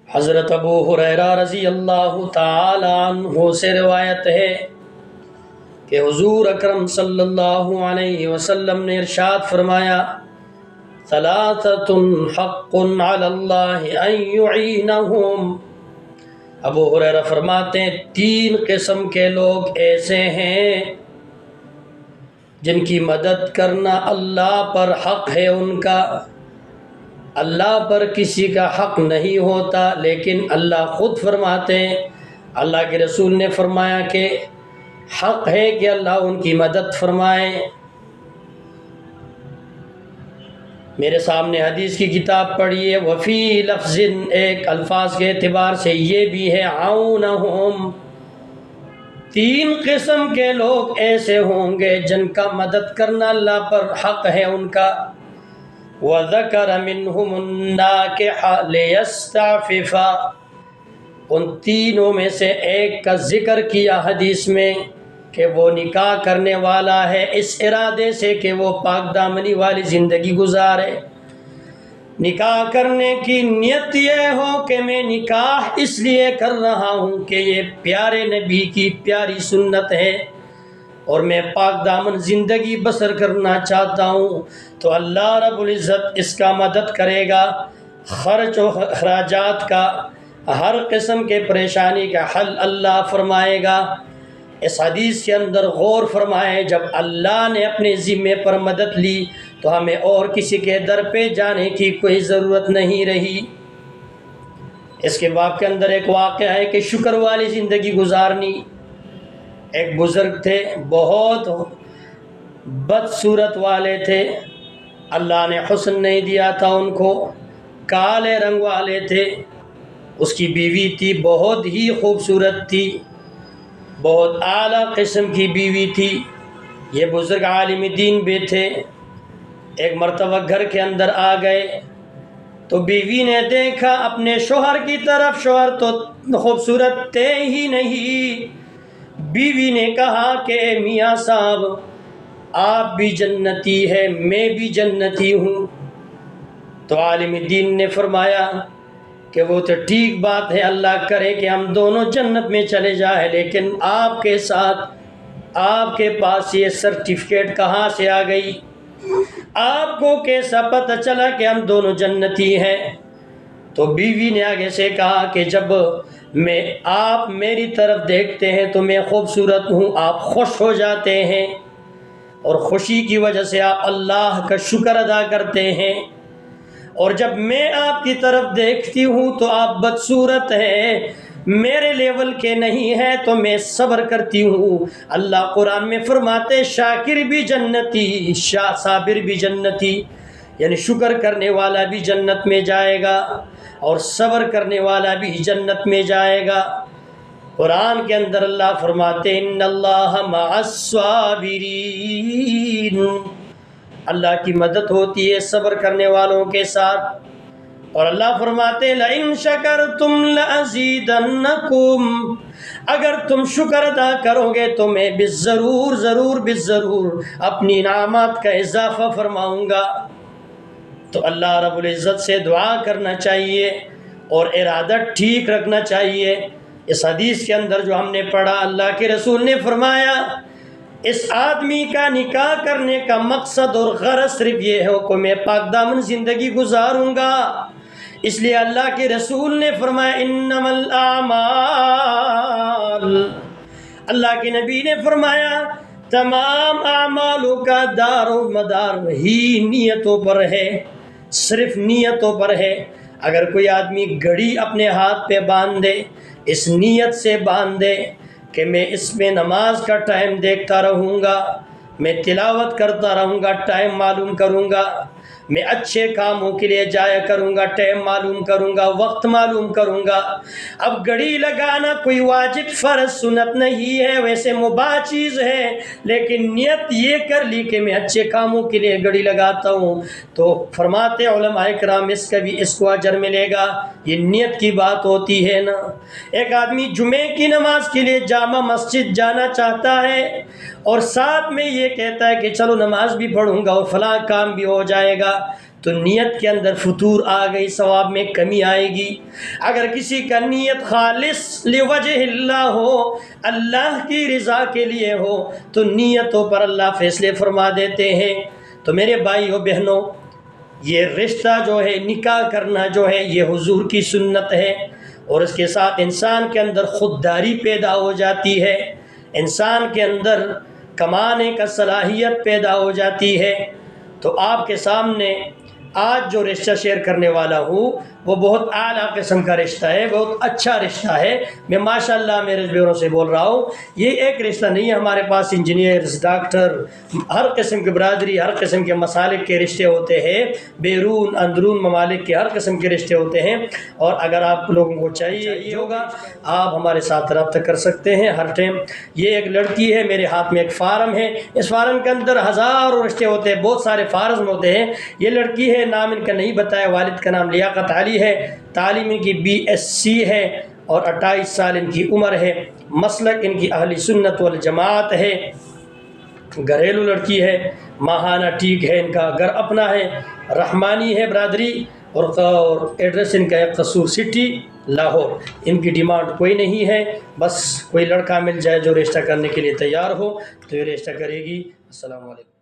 حضرت ابو ہریرہ رضی اللہ تعالی عنہ سے روایت ہے کہ حضور اکرم صلی اللہ علیہ وسلم نے ارشاد فرمایا ثلاثۃ حق علی اللہ ان یعینہم۔ ابو ہریرہ فرماتے ہیں 3 قسم کے لوگ ایسے ہیں جن کی مدد کرنا اللہ پر حق ہے ان کا۔ اللہ پر کسی کا حق نہیں ہوتا، لیکن اللہ خود فرماتے ہیں، اللہ کے رسول نے فرمایا کہ حق ہے کہ اللہ ان کی مدد فرمائے۔ میرے سامنے حدیث کی کتاب پڑھی ہے، وفی لفظ، ایک الفاظ کے اعتبار سے یہ بھی ہے عونہم۔ 3 قسم کے لوگ ایسے ہوں گے جن کا مدد کرنا اللہ پر حق ہے ان کا۔ وَذَكَرَ مِنْهُمُ النَّاكِحَ لِيَسْتَعْفِفَ، ان تینوں میں سے ایک کا ذکر کیا حدیث میں کہ وہ نکاح کرنے والا ہے اس ارادے سے کہ وہ پاک دامنی والی زندگی گزارے۔ نکاح کرنے کی نیت یہ ہو کہ میں نکاح اس لیے کر رہا ہوں کہ یہ پیارے نبی کی پیاری سنت ہے اور میں پاک دامن زندگی بسر کرنا چاہتا ہوں، تو اللہ رب العزت اس کا مدد کرے گا، خرچ و اخراجات کا، ہر قسم کے پریشانی کا حل اللہ فرمائے گا۔ اس حدیث کے اندر غور فرمائے، جب اللہ نے اپنے ذمے پر مدد لی تو ہمیں اور کسی کے در پہ جانے کی کوئی ضرورت نہیں رہی۔ اس کے باب کے اندر ایک واقعہ ہے کہ شکر والی زندگی گزارنی۔ ایک بزرگ تھے، بہت بدصورت والے تھے، اللہ نے حسن نہیں دیا تھا ان کو، کالے رنگ والے تھے۔ اس کی بیوی تھی، بہت ہی خوبصورت تھی، بہت اعلیٰ قسم کی بیوی تھی۔ یہ بزرگ عالم دین بھی تھے۔ ایک مرتبہ گھر کے اندر آ گئے تو بیوی نے دیکھا اپنے شوہر کی طرف، شوہر تو خوبصورت تھے ہی نہیں۔ بیوی نے کہا کہ میاں صاحب آپ بھی جنتی ہے، میں بھی جنتی ہوں۔ تو عالم دین نے فرمایا کہ وہ تو ٹھیک بات ہے، اللہ کرے کہ ہم دونوں جنت میں چلے جائیں، لیکن آپ کے ساتھ آپ کے پاس یہ سرٹیفکیٹ کہاں سے آ گئی؟ آپ کو کیسا پتہ چلا کہ ہم دونوں جنتی ہیں؟ تو بیوی نے آگے سے کہا کہ جب آپ میری طرف دیکھتے ہیں تو میں خوبصورت ہوں، آپ خوش ہو جاتے ہیں اور خوشی کی وجہ سے آپ اللہ کا شکر ادا کرتے ہیں، اور جب میں آپ کی طرف دیکھتی ہوں تو آپ بدصورت ہیں، میرے لیول کے نہیں ہیں، تو میں صبر کرتی ہوں۔ اللہ قرآن میں فرماتے شاکر بھی جنتی، صابر بھی جنتی، یعنی شکر کرنے والا بھی جنت میں جائے گا اور صبر کرنے والا بھی جنت میں جائے گا۔ قرآن کے اندر اللہ فرماتے ان اللہ مع الصابرین، اللہ کی مدد ہوتی ہے صبر کرنے والوں کے ساتھ۔ اور اللہ فرماتے لئن شکرتم لازیدنکم، اگر تم شکر ادا کرو گے تو میں بالضرور اپنی انعامات کا اضافہ فرماؤں گا۔ تو اللہ رب العزت سے دعا کرنا چاہیے اور ارادہ ٹھیک رکھنا چاہیے۔ اس حدیث کے اندر جو ہم نے پڑھا، اللہ کے رسول نے فرمایا اس آدمی کا نکاح کرنے کا مقصد اور غرض صرف یہ ہے کہ میں پاک دامن زندگی گزاروں گا، اس لیے اللہ کے رسول نے فرمایا انما الاعمال، اللہ کے نبی نے فرمایا تمام اعمالوں کا دار و مدار وہی نیتوں پر ہے، صرف نیتوں پر ہے۔ اگر کوئی آدمی گھڑی اپنے ہاتھ پہ باندھ دے، اس نیت سے باندھ دے کہ میں اس میں نماز کا ٹائم دیکھتا رہوں گا، میں تلاوت کرتا رہوں گا، ٹائم معلوم کروں گا، میں اچھے کاموں کے لیے جایا کروں گا، ٹائم معلوم کروں گا، وقت معلوم کروں گا۔ اب گھڑی لگانا کوئی واجب فرض سنت نہیں ہے، ویسے مباح چیز ہے، لیکن نیت یہ کر لی کہ میں اچھے کاموں کے لیے گھڑی لگاتا ہوں، تو فرماتے علماء کرام اس کو اجر ملے گا۔ یہ نیت کی بات ہوتی ہے نا۔ ایک آدمی جمعے کی نماز کے لیے جامع مسجد جانا چاہتا ہے اور ساتھ میں یہ کہتا ہے کہ چلو نماز بھی پڑھوں گا اور فلاں کام بھی ہو جائے گا، تو نیت کے اندر فتور آ گئی، ثواب میں کمی آئے گی۔ اگر کسی کا نیت خالص لوجہ اللہ ہو، اللہ کی رضا کے لیے ہو، تو نیتوں پر اللہ فیصلے فرما دیتے ہیں۔ تو میرے بھائیو بہنوں، یہ رشتہ جو ہے، نکاح کرنا جو ہے، یہ حضور کی سنت ہے، اور اس کے ساتھ انسان کے اندر خودداری پیدا ہو جاتی ہے، انسان کے اندر کمانے کا صلاحیت پیدا ہو جاتی ہے۔ تو آپ کے سامنے آج جو رشتہ شیئر کرنے والا ہوں وہ بہت اعلیٰ قسم کا رشتہ ہے، بہت اچھا رشتہ ہے۔ میں ماشاءاللہ میرے بیوروں سے بول رہا ہوں، یہ ایک رشتہ نہیں ہے ہمارے پاس انجینئرز، ڈاکٹر، ہر قسم کی برادری، ہر قسم کے مسالک کے رشتے ہوتے ہیں، بیرون اندرون ممالک کے ہر قسم کے رشتے ہوتے ہیں۔ اور اگر آپ لوگوں کو چاہیے ہوگا آپ ہمارے ساتھ رابطہ کر سکتے ہیں ہر ٹائم۔ یہ ایک لڑکی ہے، میرے ہاتھ میں ایک فارم ہے، اس فارم کے اندر ہزاروں رشتے ہوتے ہیں، بہت سارے فارم ہوتے ہیں۔ یہ لڑکی ہے، نام ان کا نہیں بتایا، والد کا نام لیاقت علی ہے، تعلیم ان کی BSc ہے، اور 28 سال ان کی عمر ہے، مسلک ان کی اہل سنت والجماعت ہے، گھریلو لڑکی ہے، ماہانہ ٹھیک ہے، ان کا گھر اپنا ہے، رحمانی ہے برادری، اور ایڈریس ان کا ہے قصور سٹی لاہور۔ ان کی ڈیمانڈ کوئی نہیں ہے، بس کوئی لڑکا مل جائے جو رشتہ کرنے کے لیے تیار ہو تو یہ رشتہ کرے گی۔ السلام علیکم۔